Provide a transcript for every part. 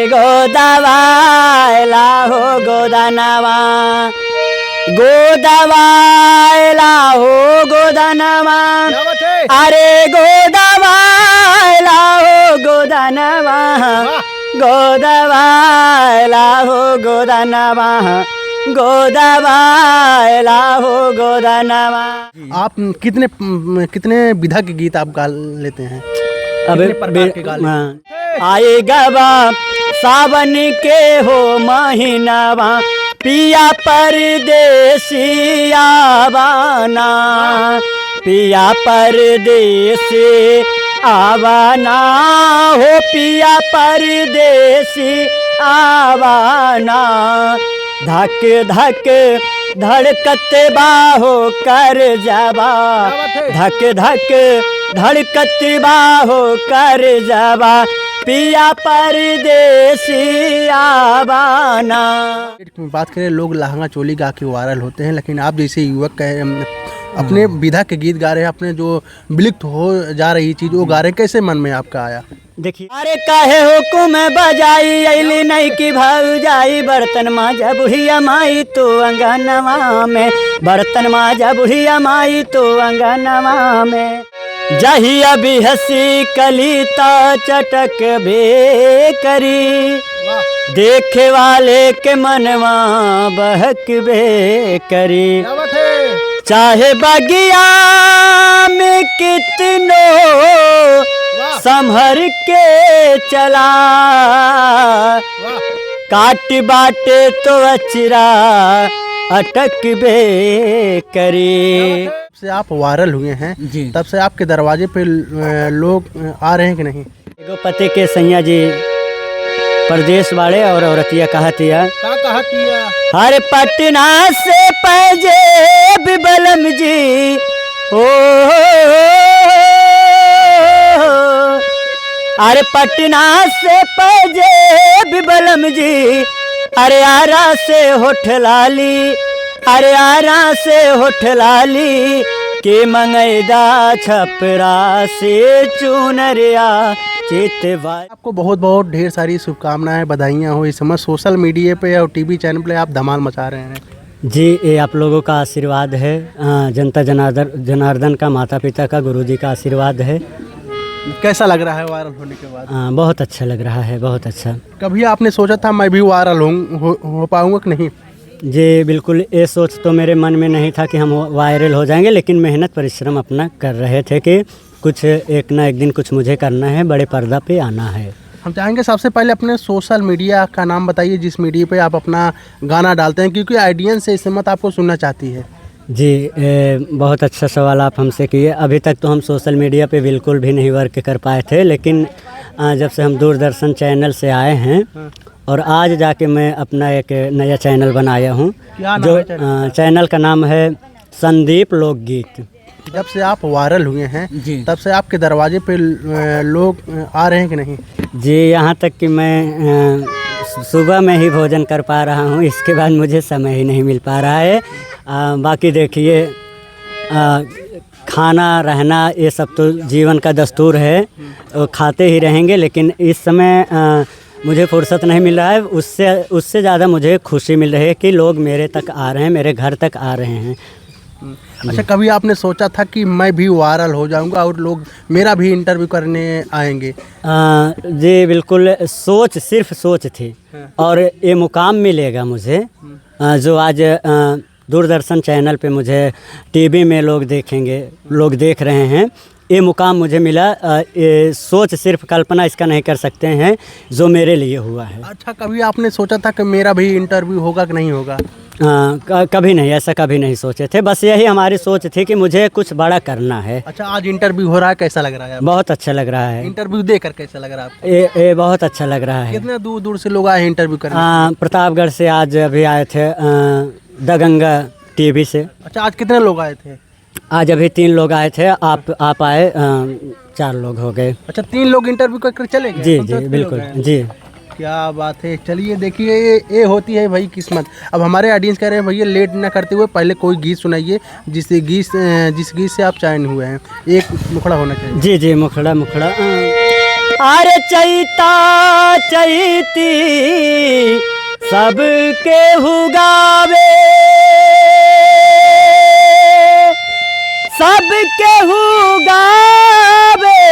गोदावायला हो गोदानवा, गोदावायला हो गोदानवा, अरे गोदावायला हो गोदानवा, गोदावायला हो गोदानवा, गोदावायला हो गोदानवा। आप कितने विधा के गीत आप गा लेते हैं? अब कितने प्रकार के गा लेते हैं? आएगा बा सावन के हो महीनावा, पिया परदेसी आवाना, पिया परदेसी आवाना हो, पिया परदेसी आवाना। धक धक धड़कत बाहो कर जावा, धक धक धड़कत बाहो कर जावा, पिया परदेसी आवाना। बात करें, लोग लहंगा चोली गा के वायरल होते हैं, लेकिन आप जैसे युवक अपने विधा के गीत गा रहे हैं, अपने जो विलुप्त हो जा रही चीज वो गा रहे हैं, कैसे मन में आपका आया? देखिए, अरे काहे हुकुम बजाई अली नहीं की भौजाई, बर्तन माजा बुढ़िया माई तो अंगनवा में, बर्तन माजा बुढ़िया माई तो अंगनवा में। जही अभी हसी कलीता चटक बे करी, देखे वाले के मनवा बहक बे करी। चाहे बगिया में कितनो संभर के चला, काट बाटे तो अचरा अटक बे करी। से आप वायरल हुए हैं जी, तब से आपके दरवाजे पे लोग आ रहे हैं कि नहीं? एगो पते के सैया जी प्रदेश वाले और औरतिया कहतिया, क्या कहतिया? हरे पटना से पंजेब बलम जी ओ, अरे पटना से पंजेब बलम जी, अरे आरा से होठ लाली, अरे आरा से होठ लाली, के मंगैदा छपरा से चुनरिया चितवा। आपको बहुत बहुत ढेर सारी शुभकामनाएं, बधाइयाँ हो। इस समय सोशल मीडिया पे और टीवी चैनल पे आप धमाल मचा रहे हैं। जी, ये आप लोगों का आशीर्वाद है, जनता जनार्दन का, माता पिता का, गुरुजी का आशीर्वाद है। कैसा लग रहा है वायरल होने के बाद? बहुत अच्छा लग रहा है, बहुत अच्छा। कभी आपने सोचा था मैं भी वायरल हो पाऊंगा कि नहीं? जी बिल्कुल, ये सोच तो मेरे मन में नहीं था कि हम वायरल हो जाएंगे, लेकिन मेहनत परिश्रम अपना कर रहे थे कि कुछ एक ना एक दिन कुछ मुझे करना है, बड़े पर्दा पे आना है। हम चाहेंगे सबसे पहले अपने सोशल मीडिया का नाम बताइए, जिस मीडिया पे आप अपना गाना डालते हैं, क्योंकि ऑडियंस से इस मत आपको सुनना चाहती है। जी, बहुत अच्छा सवाल आप हमसे किए। अभी तक तो हम सोशल मीडिया पे बिल्कुल भी नहीं वर्क कर पाए थे, लेकिन जब से हम दूरदर्शन चैनल से आए हैं और आज जाके मैं अपना एक नया चैनल बनाया हूँ, जो चैनल का नाम है संदीप लोकगीत। जब से आप वायरल हुए हैं तब से आपके दरवाजे पे लोग आ रहे हैं कि नहीं? जी, यहाँ तक कि मैं सुबह में ही भोजन कर पा रहा हूँ, इसके बाद मुझे समय ही नहीं मिल पा रहा है। बाकी देखिए, खाना रहना ये सब तो जीवन का दस्तूर है, खाते ही रहेंगे, लेकिन इस समय मुझे फुर्सत नहीं मिल रहा है। उससे ज़्यादा मुझे खुशी मिल रही है कि लोग मेरे तक आ रहे हैं, मेरे घर तक आ रहे हैं। अच्छा, कभी आपने सोचा था कि मैं भी वायरल हो जाऊंगा और लोग मेरा भी इंटरव्यू करने आएंगे? जी बिल्कुल, सिर्फ सोच थी, और ये मुकाम मिलेगा मुझे जो आज दूरदर्शन चैनल पे मुझे टीवी में लोग देखेंगे, लोग देख रहे हैं। ये मुकाम मुझे मिला, ये सोच सिर्फ कल्पना इसका नहीं कर सकते हैं जो मेरे लिए हुआ है। अच्छा, कभी आपने सोचा था कि मेरा भी इंटरव्यू होगा कि नहीं होगा? कभी नहीं, ऐसा कभी नहीं सोचे थे। बस यही हमारी सोच थी कि मुझे कुछ बड़ा करना है। अच्छा, आज इंटरव्यू हो रहा है, कैसा लग रहा है? बहुत अच्छा लग रहा है। इंटरव्यू देकर कैसा लग रहा है आपको? ये बहुत अच्छा लग रहा है। कितने दूर दूर से लोग आए हैं इंटरव्यू करने? प्रतापगढ़ से आज अभी आए थे, दगंगा टीवी से। अच्छा, आज कितने लोग आए थे? आज अभी 3 लोग आए थे, आप आए, 4 लोग हो गए। अच्छा, 3 लोग इंटरव्यू करके चले गए? जी जी बिल्कुल जी। क्या बात है। चलिए देखिए, ये होती है भाई किस्मत। अब हमारे ऑडियंस कह रहे हैं भैया लेट ना करते हुए पहले कोई गीत सुनाइए जिस गीत से आप चयन हुए हैं। एक मुखड़ा होना चाहिए। जी जी, मुखड़ा अरे चैता चैती सबके हुगावे, सबके हुगावे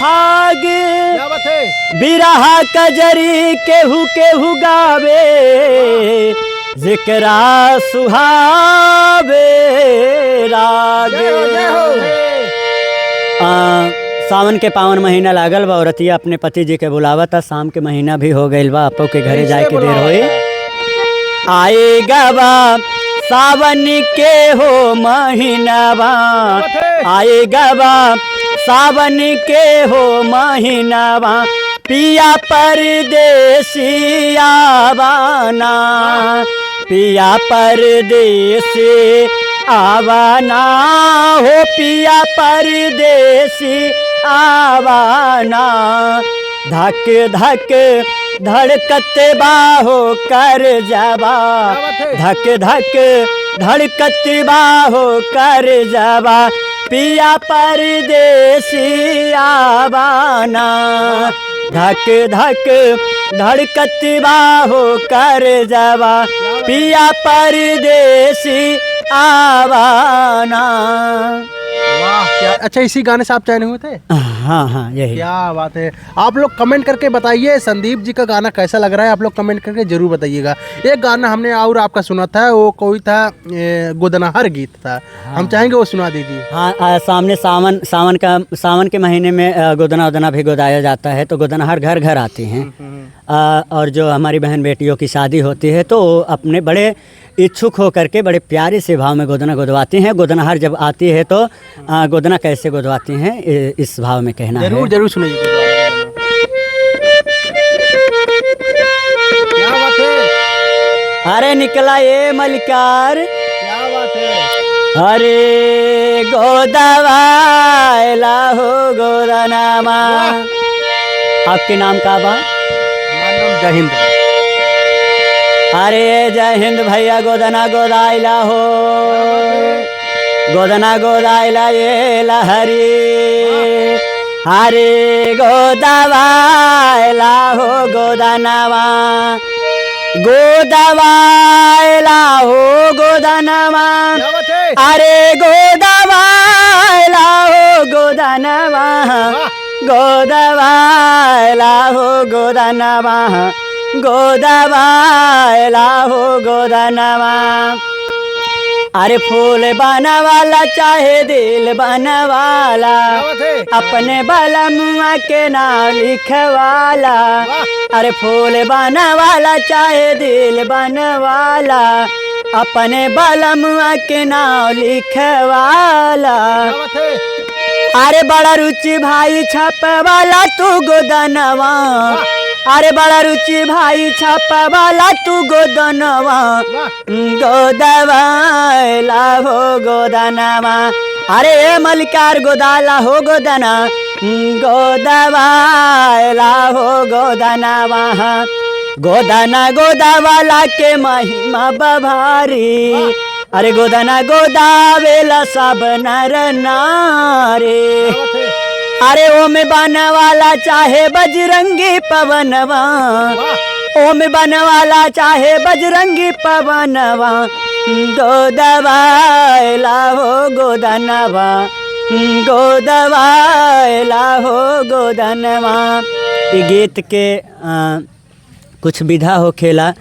फाग, क्या बात है। बिरहा कजरी केहू गावे, जिकरा सुहावे राग। सावन के पावन महीना लागल बा, औरतिया अपने पति जी के बुलावता, शाम के महीना भी हो गइल बा, आपो के घरे जाए के देर होई। आएगा बा सावन के हो महीनावा, आएगा बा सावन के हो महीनावा, पिया परदेसी आवाना, पिया परदेसी आवाना हो, पिया परदेसी आवाना। धक धक धड़कत बाहो कर जावा, धक धक धड़कत बाहो कर जावा, पिया परदेसी आवाना। धक धक धड़कत बाहो कर जावा, पिया परदेसी आवाना। वाह क्या अच्छा, इसी गाने से आप चयन हुए थे? हाँ हाँ यही। क्या बात है। आप लोग कमेंट करके बताइए संदीप जी का गाना कैसा लग रहा है, आप लोग कमेंट करके जरूर बताइएगा। एक गाना हमने और आपका सुना था, वो कोई था गोदनाहर गीत था, हम चाहेंगे वो सुना दीजिए। हाँ सामने सावन के महीने में गोदना वोदना भी गोदाया जाता है, तो गोदनाहर घर घर आती हैं। और जो हमारी बहन बेटियों की शादी होती है तो वो अपने बड़े इच्छुक होकर के बड़े प्यारे से भाव में गोदना गोदवाती हैं। गोदनाहर जब आती है तो गोदना कैसे गोदवाती हैं इस भाव में कहना जरूर है। जरूर सुनिए। क्या बात है। अरे निकला ये मलिकार, क्या बात है। अरे गोदवाला हो गोदनामा। आपके नाम का बा? हमारा नाम जय हिंद। अरे जय हिंद भैया, गोदना गोदाइला हो, गोदना गोदाइला ये लहरी। हरे गोदवाइला हो गोदनावा, गोदवाइला हो गोदनावा। क्या बात है। अरे गोदवाइला हो गोदनावा, गोदवाइला हो गोदनावा, गोदवाइला हो गोदनावा। अरे फूल बनवाला चाहे दिल बनवाला, अपने बलमुआ के नाम लिखवाला। अरे फूल बनवाला चाहे दिल बनवाला, अपने बलमुआ के नाम लिखवाला। अरे बड़ा रुचि भाई छपवाला तू गोदनवा, अरे बड़ा रुचि भाई छपवाला तू गोदनवा। गोदवाइला हो गोदनवा, अरे मलिकार गोदाला हो गोदना, गोदवाइला हो गोदनवा। गोदना गोदावाला के महिमा बभारी, अरे गोदना गोदावेला सब नर नारे। अरे ओमे बनवाला चाहे बजरंगी पवनवा, ओमे बनवाला चाहे बजरंगी पवनवा। गोदवाइला हो गोदनवा, गोदवाइला हो गोदनवा। ये गीत के कुछ विधा हो खेला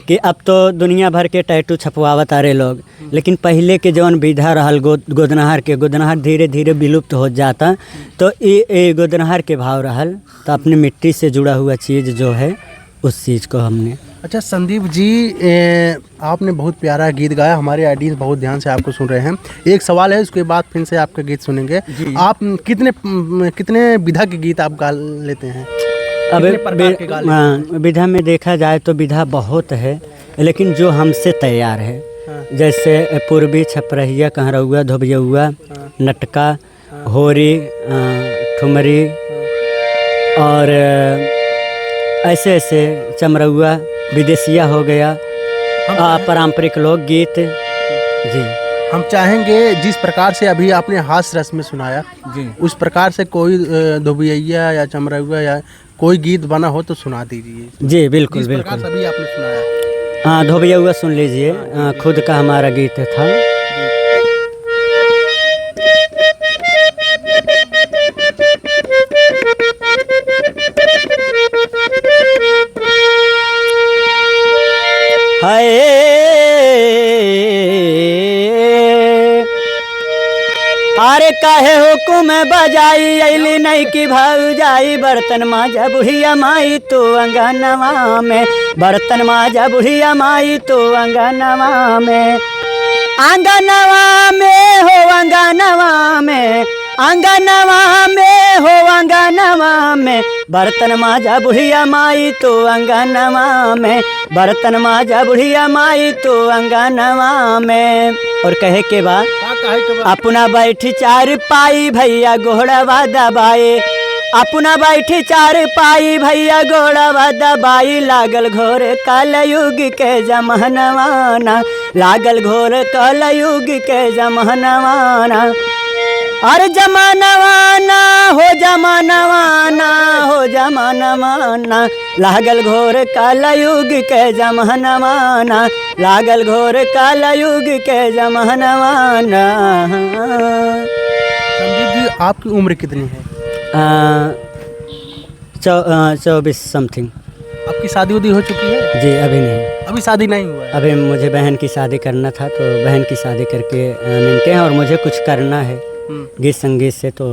कि अब तो दुनिया भर के टैटू छपवावत आ रहे लोग, लेकिन पहले के जौन विधा रहल गोदनाहर के, गोदनाहर धीरे धीरे विलुप्त हो जाता, तो ये गोदनाहर के भाव रहल। तो अपनी मिट्टी से जुड़ा हुआ चीज़ जो है उस चीज़ को हमने। अच्छा संदीप जी, आपने बहुत प्यारा गीत गाया, हमारे ऑडियंस बहुत ध्यान से आपको सुन रहे हैं। एक सवाल है, उसके बाद फिर से आपका गीत सुनेंगे। आप कितने विधा के गीत आप गा लेते हैं? अब विधा में देखा जाए तो विधा बहुत है, लेकिन जो हमसे तैयार है, जैसे पूर्वी, छपरहिया, कहरौआ, धोबियौआ, नटका, होरी, ठुमरी और ऐसे ऐसे चमरौआ, विदेशिया हो गया, पारंपरिक लोकगीत। जी हम चाहेंगे जिस प्रकार से अभी आपने हास्य रस में सुनाया जी उस प्रकार से कोई धोबिया या चमरउआ या कोई गीत बना हो तो सुना दीजिए। जी बिल्कुल जिस प्रकार बिल्कुल। से अभी आपने सुनाया। हाँ धोबिया हुआ सुन लीजिए, खुद का हमारा गीत था। हाय अरे काहे हुकुम बजाई अली नहीं की भाऊ जाई बर्तन माजा बुढ़िया माई तो अंगनवा में, बर्तन माजा बुढ़िया माई तो अंगनवा में, आंगनवा में हो अंगनवा में, आंगनवा में हो अंगनवा में, बर्तन माजा बुढ़िया माई तो अंगनवा में, बर्तन माजा बुढ़िया माई तो अंगनवा में। और कहे के बाद अपना बैठी चार पाई भैया घोड़वा दबाए, अपना बैठी चार पाई भैया घोड़वा दबाई, लागल घोर कलयुग के जमानवाना, लागल घोर कलयुग के जमानवाना, अरे जमानवाना हो जमानवाना हो जमानवाना, लागल घोर कलयुग के जमानवाना, लागल घोर कलयुग के जमानवाना। संदीप जी आपकी उम्र कितनी है? 24 समथिंग। आपकी शादी उदी हो चुकी है? जी अभी नहीं, अभी शादी नहीं हुआ है। अभी मुझे बहन की शादी करना था तो बहन की शादी करके निपटे हैं और मुझे कुछ करना है गीत संगीत से, तो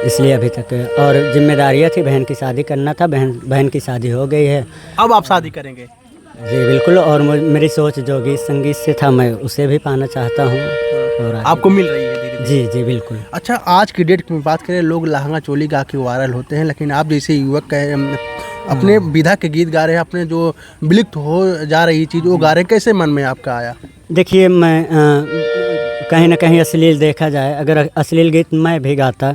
इसलिए अभी तक और जिम्मेदारियां थी, बहन की शादी करना था, बहन की शादी हो गई है। अब आप शादी करेंगे? जी बिल्कुल, और मेरी सोच जो गीत संगीत से था मैं उसे भी पाना चाहता हूँ और आपको मिल रही है धीरे धीरे। जी जी बिल्कुल। अच्छा आज की डेट में बात करें, लोग लहंगा चोली गा के वायरल होते हैं, लेकिन आप जैसे युवक अपने विधा के गीत गा रहे हैं, अपने जो विलुप्त हो जा रही चीज़ वो गा रहे हैं, कैसे मन में आपका आया? देखिए मैं कहीं ना कहीं अश्लील देखा जाए, अगर अश्लील गीत मैं भी गाता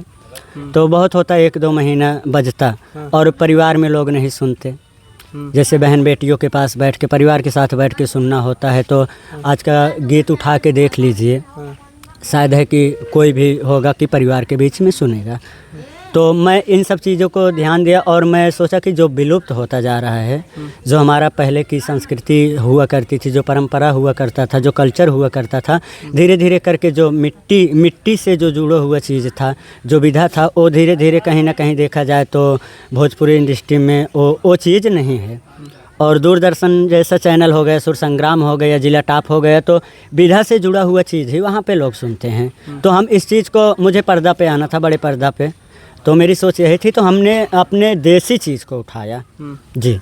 तो बहुत होता 1-2 महीना बजता और परिवार में लोग नहीं सुनते। जैसे बहन बेटियों के पास बैठ के परिवार के साथ बैठ के सुनना होता है, तो आज का गीत उठा के देख लीजिए, शायद है कि कोई भी होगा कि परिवार के बीच में सुनेगा। तो मैं इन सब चीज़ों को ध्यान दिया और मैं सोचा कि जो विलुप्त होता जा रहा है, जो हमारा पहले की संस्कृति हुआ करती थी, जो परंपरा हुआ करता था, जो कल्चर हुआ करता था, धीरे धीरे करके जो मिट्टी से जो जुड़ा हुआ चीज़ था, जो विधा था, वो धीरे धीरे कहीं ना कहीं देखा जाए तो भोजपुरी इंडस्ट्री में वो चीज़ नहीं है। और दूरदर्शन जैसा चैनल हो गया, सुर संग्राम हो गया, जिला टॉप हो गया, तो विधा से जुड़ा हुआ चीज़ ही वहाँ पे लोग सुनते हैं। तो हम इस चीज़ को, मुझे पर्दा पे आना था, बड़े पर्दा पे, तो मेरी सोच यही थी, तो हमने अपने देसी चीज़ को उठाया। जी।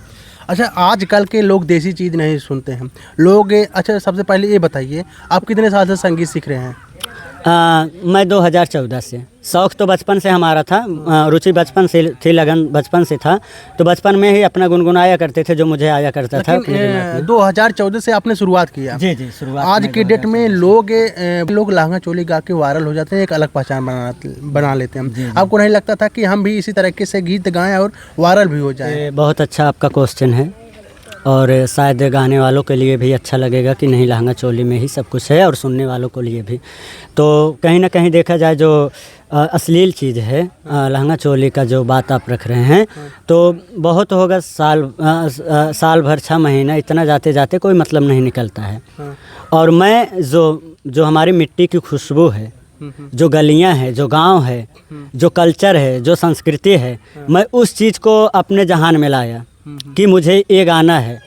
अच्छा आजकल के लोग देसी चीज़ नहीं सुनते हैं लोग। अच्छा सबसे पहले ये बताइए आप कितने साल से संगीत सीख रहे हैं? मैं 2014 से, शौक़ तो बचपन से हमारा था, रुचि बचपन से थी, लगन बचपन से था, तो बचपन में ही अपना गुनगुनाया करते थे जो मुझे आया करता था। 2014 से आपने शुरुआत किया? जी जी शुरुआत। आज के डेट में लोग लहंगा चोली गा के वायरल हो जाते हैं, एक अलग पहचान बना लेते हैं। आपको नहीं लगता था कि हम भी इसी तरीके से गीत गाएं और वायरल भी हो जाए? बहुत अच्छा आपका क्वेश्चन है और शायद गाने वालों के लिए भी अच्छा लगेगा कि नहीं, लहंगा चोली में ही सब कुछ है, और सुनने वालों के लिए भी। तो कहीं ना कहीं देखा जाए जो अश्लील चीज़ है, लहंगा चोली का जो बात आप रख रहे हैं, तो बहुत होगा साल भर 6 महीना, इतना जाते जाते कोई मतलब नहीं निकलता है। और मैं जो हमारी मिट्टी की खुशबू है, जो गलियां हैं, जो गांव है, जो कल्चर है, जो संस्कृति है, मैं उस चीज़ को अपने जहान में लाया कि मुझे ये गाना है,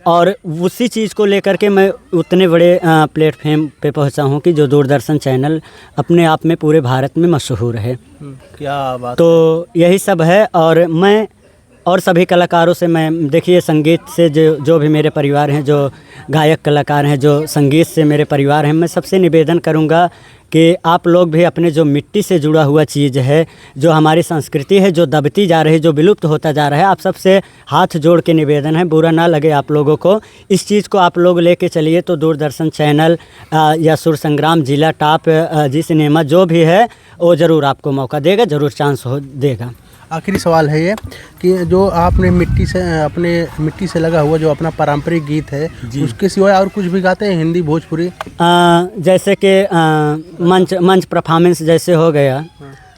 और उसी चीज़ को लेकर के मैं उतने बड़े प्लेटफॉर्म पे पहुंचा हूं कि जो दूरदर्शन चैनल अपने आप में पूरे भारत में मशहूर है। क्या बात। तो यही सब है। और मैं और सभी कलाकारों से, मैं देखिए संगीत से जो भी मेरे परिवार हैं, जो गायक कलाकार हैं, जो संगीत से मेरे परिवार हैं, मैं सबसे निवेदन करूंगा कि आप लोग भी अपने जो मिट्टी से जुड़ा हुआ चीज़ है, जो हमारी संस्कृति है, जो दबती जा रही है, जो विलुप्त होता जा रहा है, आप सबसे हाथ जोड़ के निवेदन है, बुरा ना लगे आप लोगों को, इस चीज़ को आप लोग लेके चलिए। तो दूरदर्शन चैनल या सुर संग्राम, जिला टॉप, जी सिनेमा, जो भी है वो ज़रूर आपको मौका देगा, ज़रूर चांस देगा। आखिरी सवाल है ये कि जो आपने मिट्टी से लगा हुआ जो अपना पारंपरिक गीत है उसके सिवाय और कुछ भी गाते हैं, हिंदी भोजपुरी? जैसे कि मंच परफॉर्मेंस जैसे हो गया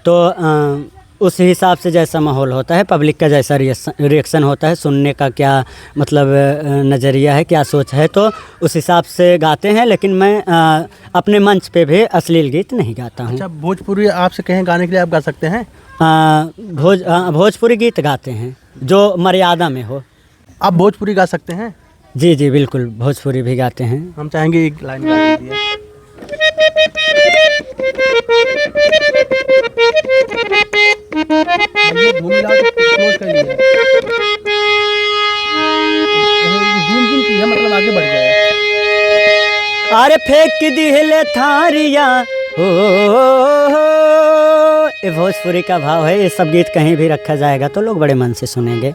तो उस हिसाब से जैसा माहौल होता है, पब्लिक का जैसा रिएक्शन होता है, सुनने का क्या मतलब नज़रिया है, क्या सोच है, तो उस हिसाब से गाते हैं। लेकिन मैं अपने मंच पे भी अश्लील गीत नहीं गाता हूँ। अच्छा, भोजपुरी आपसे कहें गाने के लिए आप गा सकते हैं? भोजपुरी गीत गाते हैं जो मर्यादा में हो। आप भोजपुरी गा सकते हैं? जी जी बिल्कुल, भोजपुरी भी गाते हैं। हम चाहेंगे एक लाइन गा दीजिए। ये धूम मिला के क्लोज कर लिया। धूम धूम की है, मतलब आगे बढ़ गया। अरे फेंक दिले थारिया हो, ये भोजपुरी का भाव है। ये सब गीत कहीं भी रखा जाएगा तो लोग बड़े मन से सुनेंगे।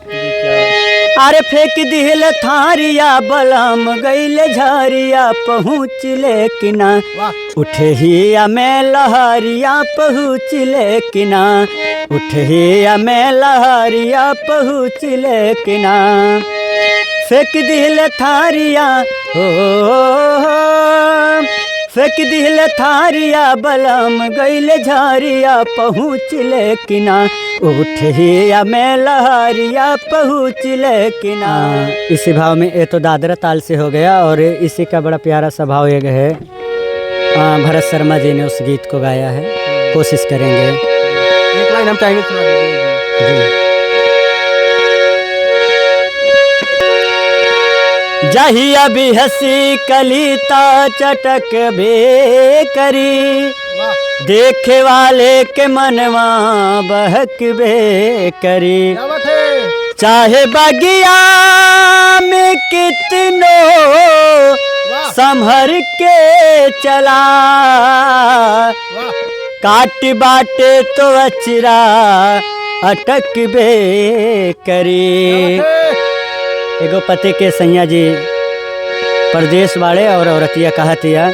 अरे फेंक दिल थारिया बलम गईले झारिया पहुँच लेकिना, उठे ही मैं लहरिया पहुँच लेकिना, उठे ही मैं लहरिया पहुँच लेकिना, फेंक दिल थारिया हो, फेंक दिल थारिया बलम गईले झारिया पहुँच लेकिना, उठ ही मैं लहरिया पहुँच लेकिना। इसी भाव में ये तो दादरा ताल से हो गया। और इसी का बड़ा प्यारा सा भाव एक है, भरत शर्मा जी ने उस गीत को गाया है, कोशिश करेंगे। एक लाइन हम चाहेंगे सुना दीजिए। जहिया भी हंसी कलिता चटक बे करी, देखे वाले के मनवा बहक बे करी, चाहे बगिया में कितनो संभर के चला, काट बाटे तो अचरा अटक बे करी। एगो पति के सैया जी परदेश वाले और औरतिया कहतिया,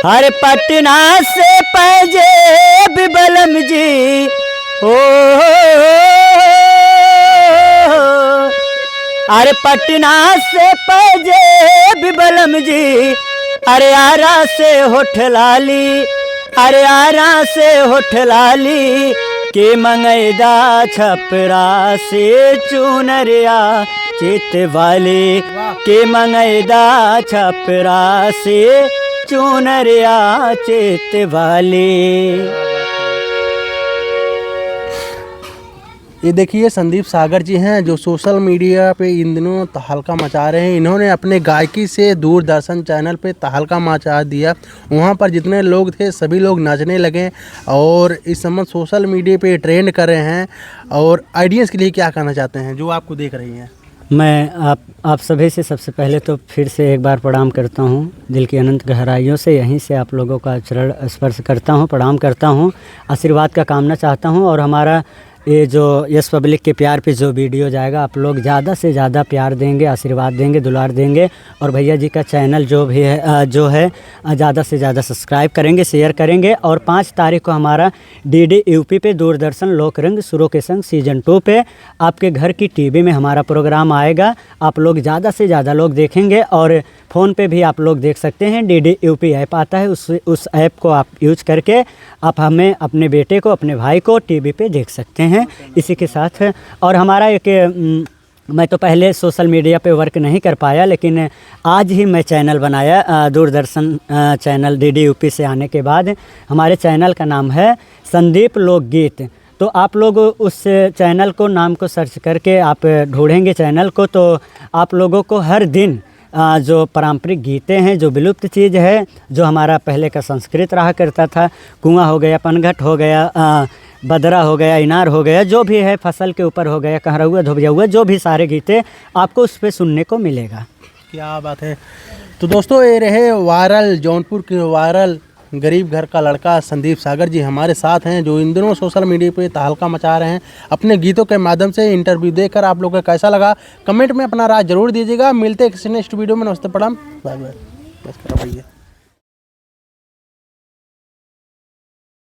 हर पटना से पैजेब बलम जी ओ, अरे पटना से पैजेब बलम जी, अरे आरा से होठ लाली, अरे आरा से होठ लाली, के मंगैदा छपरा से चुनरिया चित वाली, के मंगैदा छपरा से चुनरिया चित वाली। ये देखिए संदीप सागर जी हैं जो सोशल मीडिया पे इन दिनों तहलका मचा रहे हैं। इन्होंने अपने गायकी से दूरदर्शन चैनल पे तहलका मचा दिया। वहाँ पर जितने लोग थे सभी लोग नाचने लगे और इस समय सोशल मीडिया पे ट्रेंड कर रहे हैं। और आइडियंस के लिए क्या कहना चाहते हैं जो आपको देख रही हैं? मैं आप सभी से सबसे पहले तो फिर से एक बार प्रणाम करता हूँ, दिल की अनंत गहराइयों से यहीं से आप लोगों का चरण स्पर्श करता हूँ, प्रणाम करता हूँ, आशीर्वाद का कामना चाहता हूँ। और हमारा ये जो यस पब्लिक के प्यार पे जो वीडियो जाएगा, आप लोग ज़्यादा से ज़्यादा प्यार देंगे, आशीर्वाद देंगे, दुलार देंगे। और भैया जी का चैनल जो भी है ज़्यादा से ज़्यादा सब्सक्राइब करेंगे, शेयर करेंगे। और 5 तारीख को हमारा DD UP पे दूरदर्शन लोकरंग सुरों के संग सीजन 2 पे आपके घर की टीवी में हमारा प्रोग्राम आएगा। आप लोग ज़्यादा से ज़्यादा लोग देखेंगे और फ़ोन पे भी आप लोग देख सकते हैं। DD UP ऐप आता है, उस ऐप को आप यूज करके आप हमें, अपने बेटे को, अपने भाई को टीवी पे देख सकते हैं। इसी के साथ और हमारा एक मैं तो पहले सोशल मीडिया पे वर्क नहीं कर पाया, लेकिन आज ही मैं चैनल बनाया दूरदर्शन चैनल DD UP से आने के बाद। हमारे चैनल का नाम है संदीप लोकगीत। तो आप लोग उस चैनल को, नाम को सर्च करके आप ढूंढेंगे चैनल को, तो आप लोगों को हर दिन जो पारंपरिक गीतें हैं, जो विलुप्त चीज़ है, जो हमारा पहले का संस्कृत रहा करता था, कुआं हो गया, पनघट हो गया, बदरा हो गया, इनार हो गया, जो भी है, फसल के ऊपर हो गया, कहरहुआ, धोबिया, जो भी सारे गीतें आपको उस पर सुनने को मिलेगा। क्या बात है। तो दोस्तों, ये रहे वायरल, जौनपुर के वायरल गरीब घर का लड़का संदीप सागर जी हमारे साथ हैं, जो इन दिनों सोशल मीडिया पे तहलका मचा रहे हैं अपने गीतों के माध्यम से। इंटरव्यू देकर आप लोगों को कैसा लगा कमेंट में अपना राय जरूर दीजिएगा। मिलते हैं किसी नेक्स्ट वीडियो में। नमस्ते, प्रणाम, बाय बाय।